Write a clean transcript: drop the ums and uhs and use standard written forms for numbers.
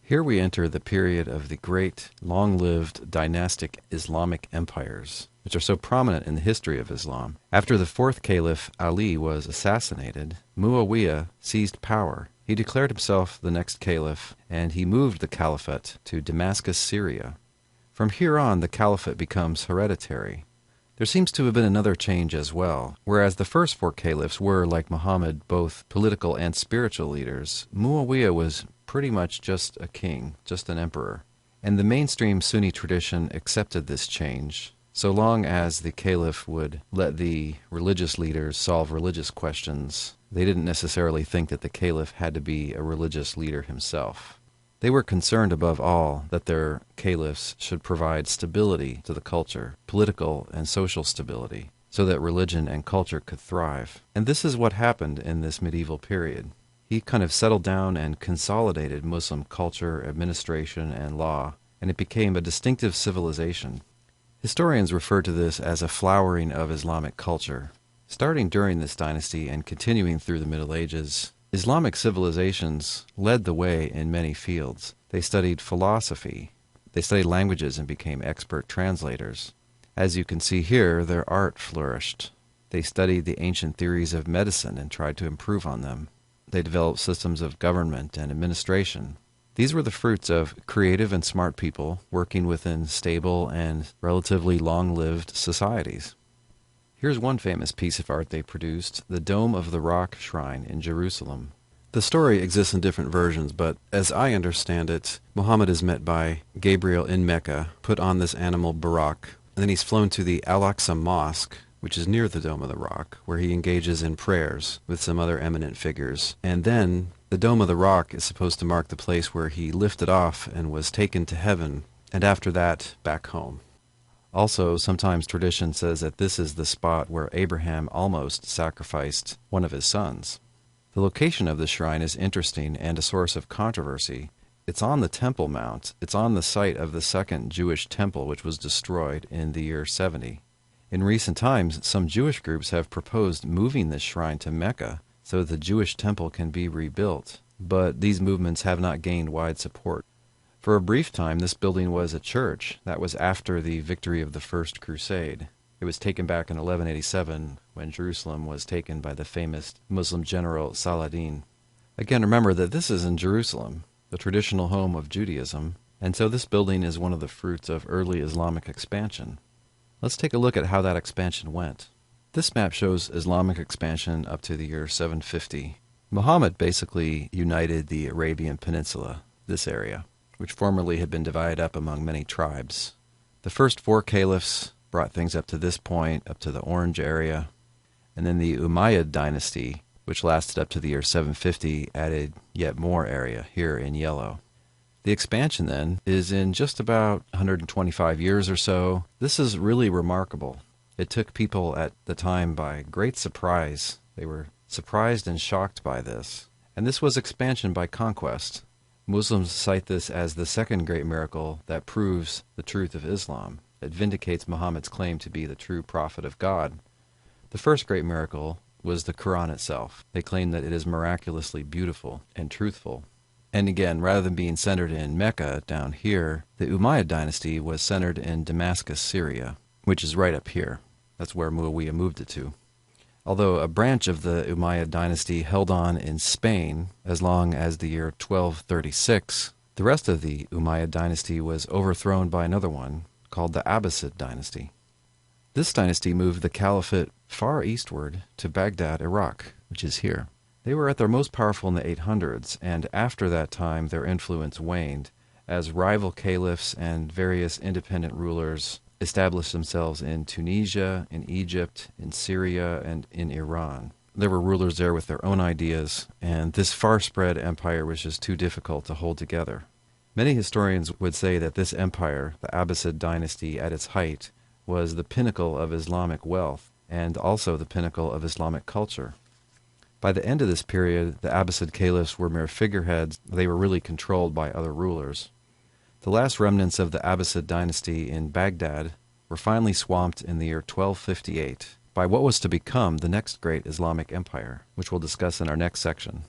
Here we enter the period of the great, long-lived dynastic Islamic empires, which are so prominent in the history of Islam. After the fourth caliph Ali was assassinated, Muawiyah seized power. He declared himself the next caliph, and he moved the caliphate to Damascus, Syria. From here on, the caliphate becomes hereditary. There seems to have been another change as well. Whereas the first four caliphs were, like Muhammad, both political and spiritual leaders, Muawiyah was pretty much just a king, just an emperor. And the mainstream Sunni tradition accepted this change, so long as the caliph would let the religious leaders solve religious questions. They didn't necessarily think that the caliph had to be a religious leader himself. They were concerned above all that their caliphs should provide stability to the culture, political and social stability, so that religion and culture could thrive. And this is what happened in this medieval period. He kind of settled down and consolidated Muslim culture, administration, and law, and it became a distinctive civilization. Historians refer to this as a flowering of Islamic culture. Starting during this dynasty and continuing through the Middle Ages, Islamic civilizations led the way in many fields. They studied philosophy, they studied languages and became expert translators. As you can see here, their art flourished. They studied the ancient theories of medicine and tried to improve on them. They developed systems of government and administration. These were the fruits of creative and smart people working within stable and relatively long-lived societies. Here's one famous piece of art they produced, the Dome of the Rock shrine in Jerusalem. The story exists in different versions, but as I understand it, Muhammad is met by Gabriel in Mecca, put on this animal Burak, and then he's flown to the al-Aqsa mosque, which is near the Dome of the Rock, where he engages in prayers with some other eminent figures. And then the Dome of the Rock is supposed to mark the place where he lifted off and was taken to heaven, and after that, back home. Also, sometimes tradition says that this is the spot where Abraham almost sacrificed one of his sons. The location of the shrine is interesting and a source of controversy. It's on the Temple Mount. It's on the site of the second Jewish temple, which was destroyed in the year 70. In recent times, some Jewish groups have proposed moving this shrine to Mecca so that the Jewish temple can be rebuilt, but these movements have not gained wide support. For a brief time, this building was a church. That was after the victory of the First Crusade. It was taken back in 1187 when Jerusalem was taken by the famous Muslim general Saladin. Again, remember that this is in Jerusalem, the traditional home of Judaism, and so this building is one of the fruits of early Islamic expansion. Let's take a look at how that expansion went. This map shows Islamic expansion up to the year 750. Muhammad basically united the Arabian Peninsula, this area, which formerly had been divided up among many tribes. The first four caliphs brought things up to this point, up to the Orange area, and then the Umayyad dynasty, which lasted up to the year 750, added yet more area, here in yellow. The expansion, then, is in just about 125 years or so. This is really remarkable. It took people at the time by great surprise. They were surprised and shocked by this. And this was expansion by conquest. Muslims cite this as the second great miracle that proves the truth of Islam. It vindicates Muhammad's claim to be the true prophet of God. The first great miracle was the Quran itself. They claim that it is miraculously beautiful and truthful. And again, rather than being centered in Mecca down here, the Umayyad dynasty was centered in Damascus, Syria, which is right up here. That's where Muawiyah moved it to. Although a branch of the Umayyad dynasty held on in Spain as long as the year 1236, the rest of the Umayyad dynasty was overthrown by another one called the Abbasid dynasty. This dynasty moved the caliphate far eastward to Baghdad, Iraq, which is here. They were at their most powerful in the 800s, and after that time their influence waned as rival caliphs and various independent rulers established themselves in Tunisia, in Egypt, in Syria, and in Iran. There were rulers there with their own ideas, and this far-spread empire was just too difficult to hold together. Many historians would say that this empire, the Abbasid dynasty at its height, was the pinnacle of Islamic wealth and also the pinnacle of Islamic culture. By the end of this period, the Abbasid caliphs were mere figureheads. They were really controlled by other rulers. The last remnants of the Abbasid dynasty in Baghdad were finally swamped in the year 1258 by what was to become the next great Islamic empire, which we'll discuss in our next section.